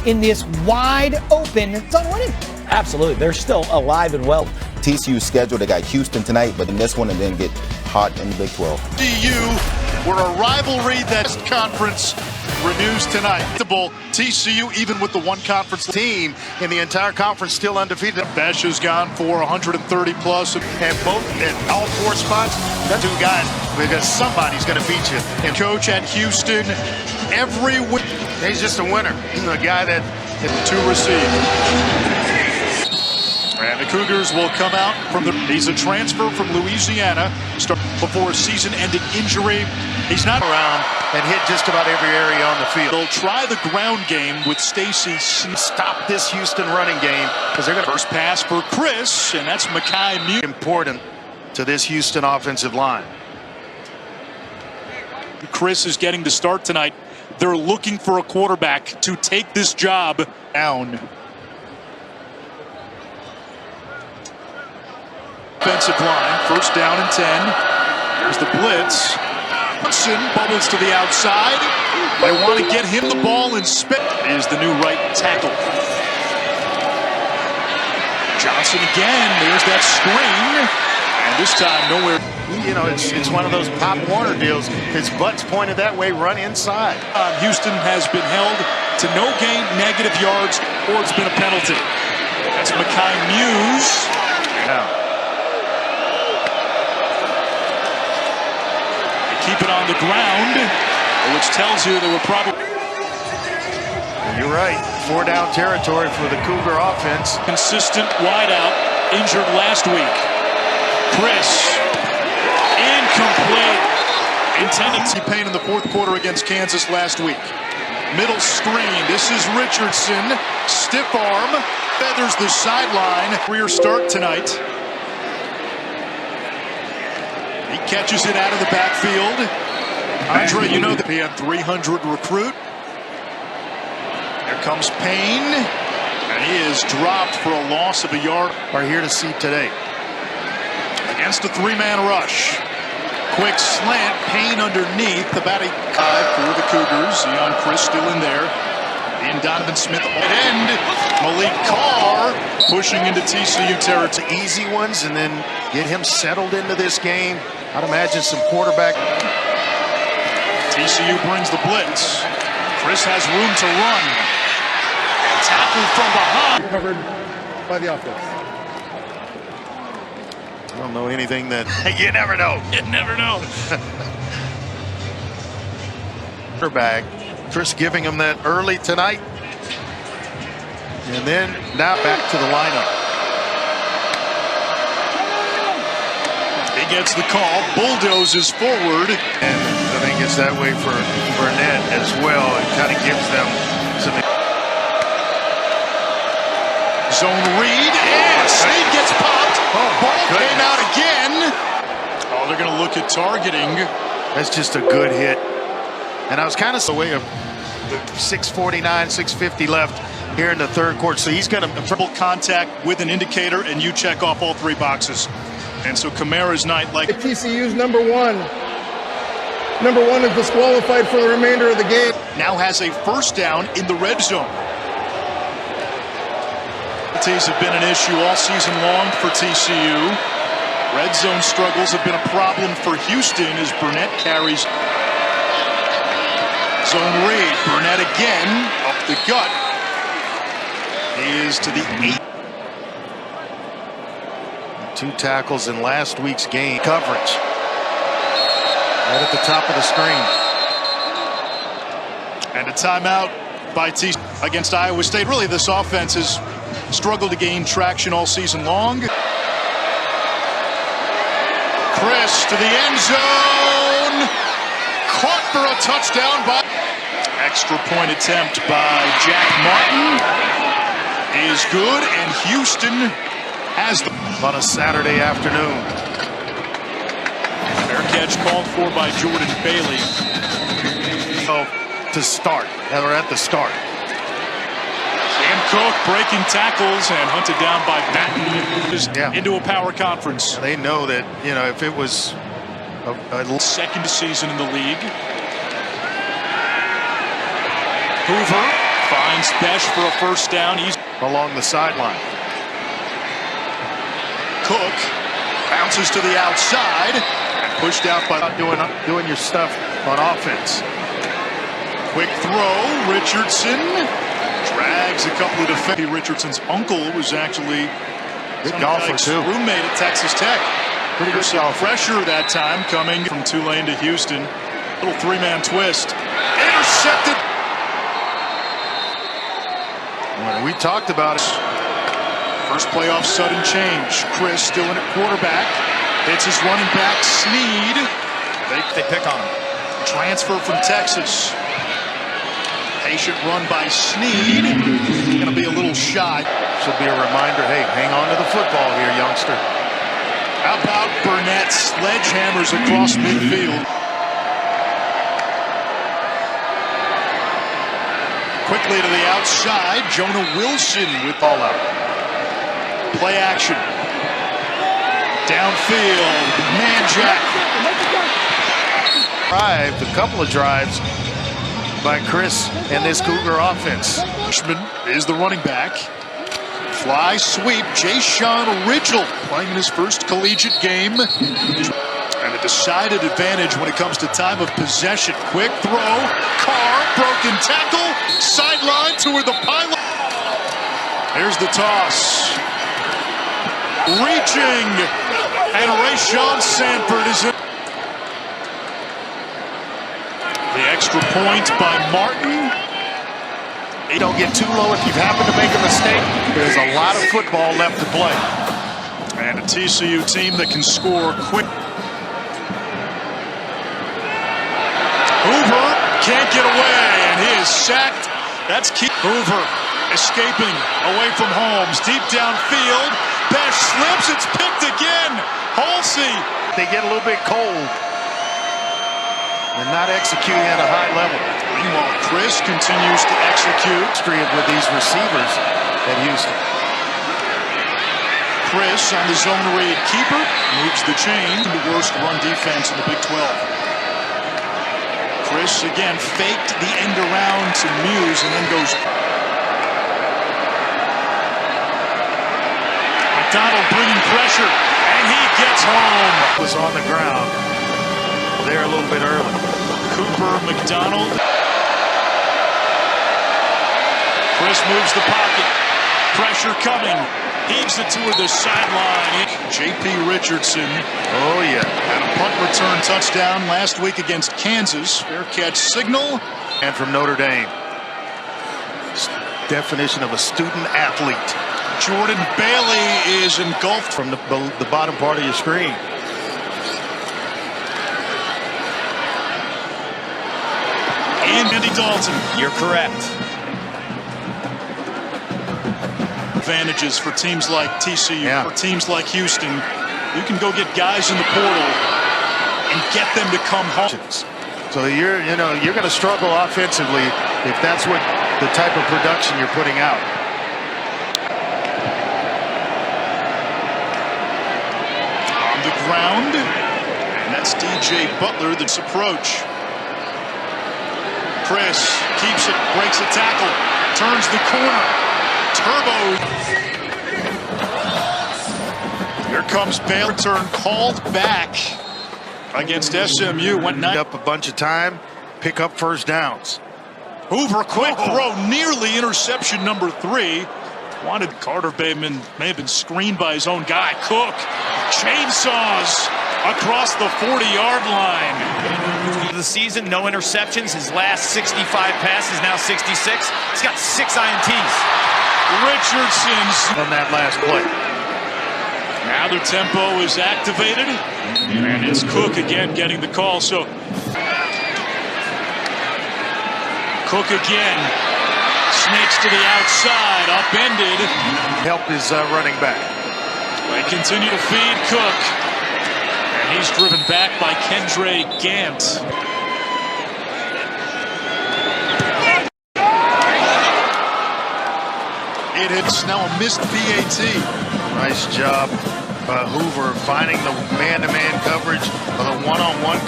in this wide open on winning. Absolutely. They're still alive and well. TCU scheduled, they got Houston tonight, but in this one and then get hot in the Big 12. TCU, where a rivalry that's conference renews tonight. TCU, even with the one conference team in the entire conference, still undefeated. Besh has gone for 130 plus, and both at all four spots. That's two guys, because somebody's going to beat you. And coach at Houston, every week, he's just a winner. He's a guy that to receive. And the Cougars will come out from he's a transfer from Louisiana. Start before a season-ending injury. He's not around and hit just about every area on the field. They'll try the ground game with Stacy. Stop this Houston running game because they're going to first pass for Chris, and that's Mekhi Muse. Important to this Houston offensive line. Chris is getting the start tonight. They're looking for a quarterback to take this job down. Offensive line, first down and 10. There's the blitz. Hudson bubbles to the outside. They want to get him the ball and spit. Is the new right tackle. Johnson again. There's that screen. And this time nowhere. You know, it's one of those Pop Warner deals. His butt's pointed that way, run inside. Houston has been held to no gain, negative yards, or it's been a penalty. That's Mekhi Muse. Now. Keep it on the ground, which tells you they were probably. You're right. 4-down territory for the Cougar offense. Consistent wideout, injured last week. Chris, incomplete. Intended to pain in the fourth quarter against Kansas last week. Middle screen. This is Richardson. Stiff arm. Feathers the sideline. Career start tonight. He catches it out of the backfield. Andre, you know that he had 300 recruit. Here comes Payne. And he is dropped for a loss of a yard. Are here to see today. Against a three-man rush. Quick slant. Payne underneath. The batting for the Cougars. Young Chris still in there. And Donovan Smith at end. Malik Carr pushing into TCU territory. Easy ones and then get him settled into this game. I'd imagine some quarterback. TCU brings the blitz. Chris has room to run. And tackled from behind. Covered by the offense. I don't know anything that you never know. You never know. Quarterback. Chris giving him that early tonight. And then now back to the lineup. He gets the call, bulldozes forward. And I think it's that way for Burnett as well. It kind of gives them some. Zone read, and Snead gets popped. Ball came out again. Oh, they're going to look at targeting. That's just a good hit. And I was kind of the way of 6:49, 6:50 left here in the third quarter. So he's got a triple contact with an indicator, and you check off all three boxes. And so Kamara's night, like TCU's number one is disqualified for the remainder of the game. Now has a first down in the red zone. Penalties have been an issue all season long for TCU. Red zone struggles have been a problem for Houston as Burnett carries. Zone read. Burnett again up the gut. He is to the 8. 2 tackles in last week's game. Coverage. Right at the top of the screen. And a timeout by TCU against Iowa State. Really, this offense has struggled to gain traction all season long. Chris to the end zone. Caught for a touchdown by. Extra point attempt by Jack Martin is good, and Houston has the on a Saturday afternoon. Fair catch called for by Jordan Bailey. So to start, or at the start. Sam Cook breaking tackles and hunted down by Batten into a power conference. They know that, you know, if it was a second season in the league. Hoover Finds Besh for a first down. He's along the sideline. Cook bounces to the outside and pushed out by doing your stuff on offense. Quick throw, Richardson drags a couple of defenders. Richardson's uncle was actually good golfer too. Roommate at Texas Tech. Pretty good golfer. Pressure that time coming from Tulane to Houston. Little three-man twist. Intercepted. Well, we talked about it. First playoff sudden change. Chris still in at quarterback. Hits his running back, Snead. They pick on him. Transfer from Texas. Patient run by Snead. Going to be a little shy. Should be a reminder, hey, hang on to the football here, youngster. How about Burnett sledgehammers across midfield. Quickly to the outside, Jonah Wilson with ball out. Play action. Downfield, man jack. A couple of drives by Chris and this Cougar offense. Bushman is the running back. Fly sweep, Jayshon Ridgel playing in his first collegiate game. And a decided advantage when it comes to time of possession. Quick throw, Carr, broken tackle, sideline toward the pylon. Here's the toss. Reaching, and Rayshawn Sanford is in. The extra point by Martin. Don't get too low if you've happened to make a mistake. There's a lot of football left to play. And a TCU team that can score quick. Hoover can't get away, and he is sacked. That's key. Hoover escaping away from Holmes. Deep downfield. Besh slips. It's picked again. Halsey. They get a little bit cold and not executing at a high level. Meanwhile, Chris continues to execute. With these receivers at Houston. Chris on the zone read keeper moves the chain. The worst run defense in the Big 12. Chris again faked the end around to Muse and then goes. McDonald bringing pressure and he gets home. Was on the ground there a little bit early. Cooper, McDonald. Chris moves the pocket. Pressure coming. Heaves it toward the sideline. J.P. Richardson. Oh, yeah. Had a punt return touchdown last week against Kansas. Fair catch signal. And from Notre Dame. Definition of a student athlete. Jordan Bailey is engulfed from the bottom part of your screen. And Andy Dalton. You're correct. Advantages for teams like TCU, yeah. For teams like Houston. You can go get guys in the portal and get them to come home. So you're going to struggle offensively if that's what the type of production you're putting out. On the ground, and that's DJ Butler. This approach. Chris keeps it, breaks a tackle, turns the corner. Turbo. Here comes Baylor. Return called back against SMU. Went up a bunch of time. Pick up first downs. Hoover, quick throw, nearly interception number 3. Wanted Carter Bateman, may have been screened by his own guy. Cook chainsaws across the 40-yard line. The season, no interceptions. His last 65 passes, now 66. He's got 6 INTs. Richardson's on that last play. Now the tempo is activated, and it's Cook again getting the call. So Cook again snakes to the outside, upended. Help his running back. They continue to feed Cook, and he's driven back by Kendre Gant. It hits now a missed PAT. Nice job by Hoover finding the man-to-man coverage or the one-on-one coverage.